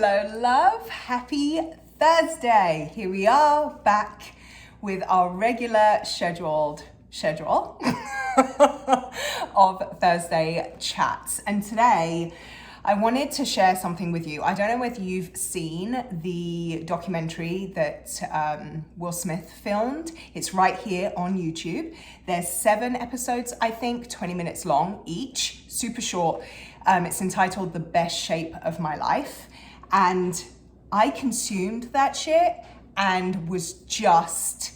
Hello, love. Happy Thursday. Here we are back with our regular schedule of Thursday chats. And today I wanted to share something with you. I don't know whether you've seen the documentary that Will Smith filmed. It's right here on YouTube. There's 7 episodes, I think, 20 minutes long each, super short. It's entitled The Best Shape of My Life. And I consumed that shit and was just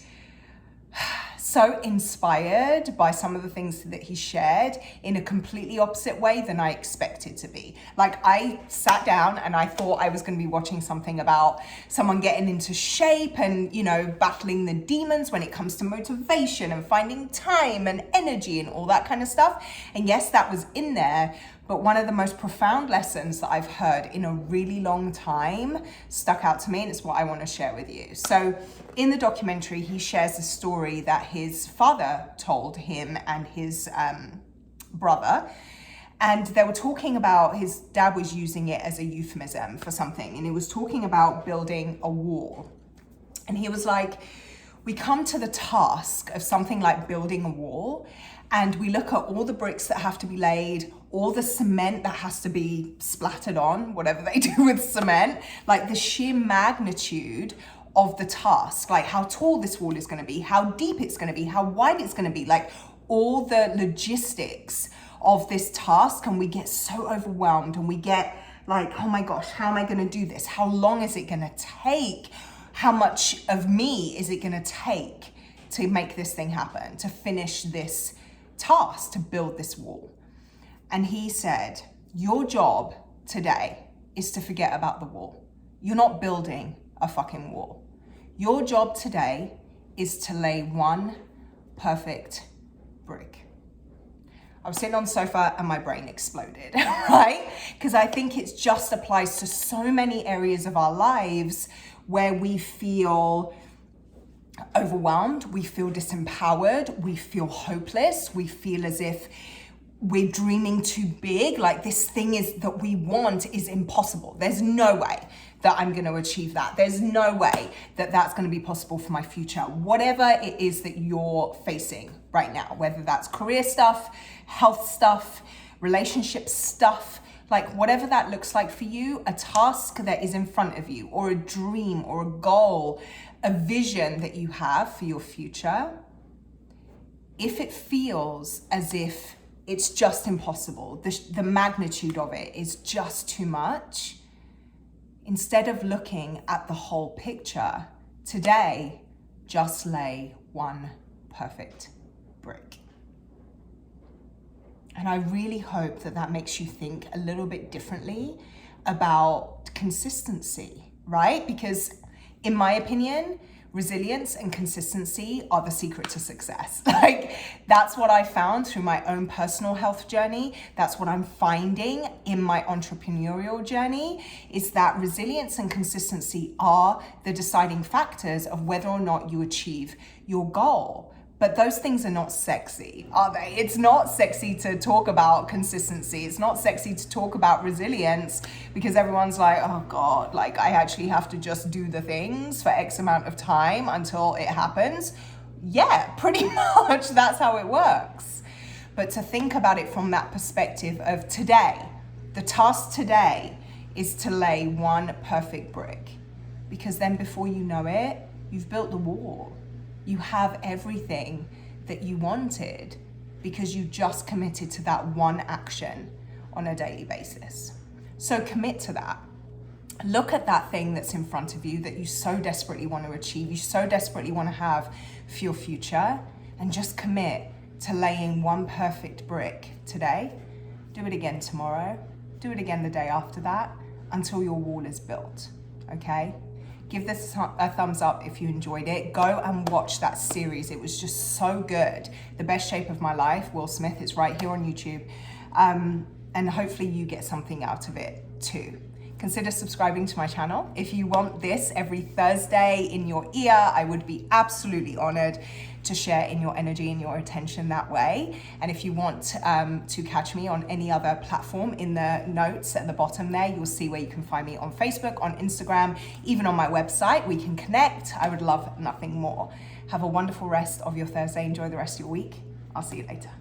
so inspired by some of the things that he shared in a completely opposite way than I expected to be. Like, I sat down and I thought I was going to be watching something about someone getting into shape and, you know, battling the demons when it comes to motivation and finding time and energy and all that kind of stuff. And yes, that was in there. But one of the most profound lessons that I've heard in a really long time stuck out to me, and it's what I want to share with you. So in the documentary, he shares a story that his father told him and his brother. And they were talking about, his dad was using it as a euphemism for something. And he was talking about building a wall. And he was like, we come to the task of something like building a wall, and we look at all the bricks that have to be laid, all the cement that has to be splattered on, whatever they do with cement, like the sheer magnitude of the task, like how tall this wall is going to be, how deep it's going to be, how wide it's going to be, like all the logistics of this task. And we get so overwhelmed and we get like, oh my gosh, how am I going to do this? How long is it going to take? How much of me is it going to take to make this thing happen, to finish this task, to build this wall? And he said, your job today is to forget about the wall. You're not building a fucking wall. Your job today is to lay one perfect brick. I was sitting on the sofa and my brain exploded, right? Because I think it just applies to so many areas of our lives where we feel overwhelmed, we feel disempowered, we feel hopeless, we feel as if we're dreaming too big, like this thing is that we want is impossible. There's no way that I'm going to achieve that. There's no way that that's going to be possible for my future. Whatever it is that you're facing right now, whether that's career stuff, health stuff, relationship stuff, like whatever that looks like for you, a task that is in front of you, or a dream or a goal, a vision that you have for your future, if it feels as if it's just impossible, the magnitude of it is just too much, instead of looking at the whole picture, today, just lay one perfect brick. And I really hope that that makes you think a little bit differently about consistency, right? Because in my opinion, resilience and consistency are the secret to success. Like, that's what I found through my own personal health journey. That's what I'm finding in my entrepreneurial journey, is that resilience and consistency are the deciding factors of whether or not you achieve your goal. But those things are not sexy, are they? It's not sexy to talk about consistency. It's not sexy to talk about resilience, because everyone's like, oh God, like I actually have to just do the things for X amount of time until it happens. Yeah, pretty much that's how it works. But to think about it from that perspective of today, the task today is to lay one perfect brick, because then before you know it, you've built the wall. You have everything that you wanted because you just committed to that one action on a daily basis. So commit to that. Look at that thing that's in front of you that you so desperately want to achieve, you so desperately want to have for your future, and just commit to laying one perfect brick today. Do it again tomorrow. Do it again the day after that, until your wall is built, okay? Give this a thumbs up if you enjoyed it. Go and watch that series. It was just so good. The Best Shape of My Life, Will Smith. It's right here on YouTube. And hopefully you get something out of it too. consider subscribing to my channel. If you want this every Thursday in your ear, I would be absolutely honored to share in your energy and your attention that way. And if you want to catch me on any other platform, in the notes at the bottom there, you'll see where you can find me on Facebook, on Instagram, even on my website. We can connect. I would love nothing more. Have a wonderful rest of your Thursday. Enjoy the rest of your week. I'll see you later.